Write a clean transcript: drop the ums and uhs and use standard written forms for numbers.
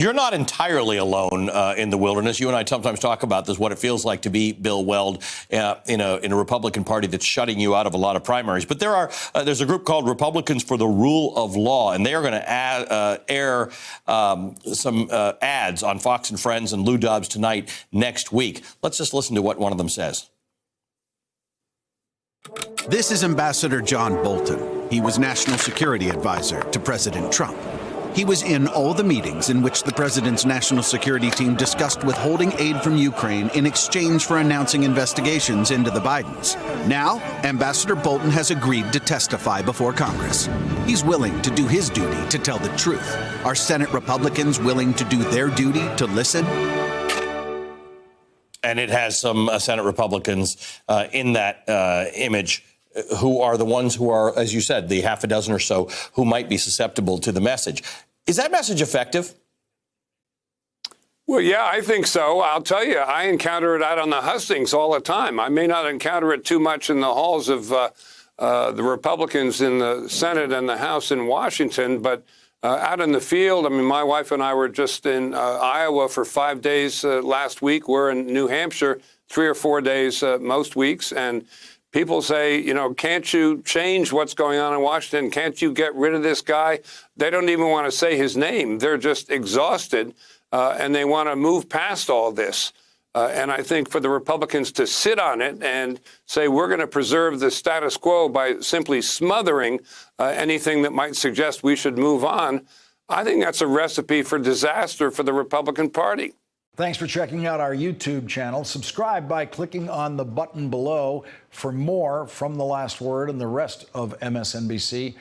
You're not entirely alone in the wilderness. You and I sometimes talk about this, what it feels like to be Bill Weld in a Republican Party that's shutting you out of a lot of primaries. But there's a group called Republicans for the Rule of Law, and they are going to air some ads on Fox and Friends and Lou Dobbs Tonight next week. Let's just listen to what one of them says. This is Ambassador John Bolton. He was National Security Advisor to President Trump. He was in all the meetings in which the president's national security team discussed withholding aid from Ukraine in exchange for announcing investigations into the Bidens. Now, Ambassador Bolton has agreed to testify before Congress. He's willing to do his duty to tell the truth. Are Senate Republicans willing to do their duty to listen? And it has some Senate Republicans in that image who are the ones who are, as you said, the half a dozen or so who might be susceptible to the message. Is that message effective? Well, yeah, I think so. I'll tell you, I encounter it out on the hustings all the time. I may not encounter it too much in the halls of the Republicans in the Senate and the House in Washington, but out in the field, I mean, my wife and I were just in Iowa for 5 days last week. We're in New Hampshire 3 or 4 days most weeks, and people say, you know, can't you change what's going on in Washington? Can't you get rid of this guy? They don't even want to say his name. They're just exhausted, and they want to move past all this. And I think for the Republicans to sit on it and say we're going to preserve the status quo by simply smothering anything that might suggest we should move on, I think that's a recipe for disaster for the Republican Party. Thanks for checking out our YouTube channel. Subscribe by clicking on the button below for more from The Last Word and the rest of MSNBC.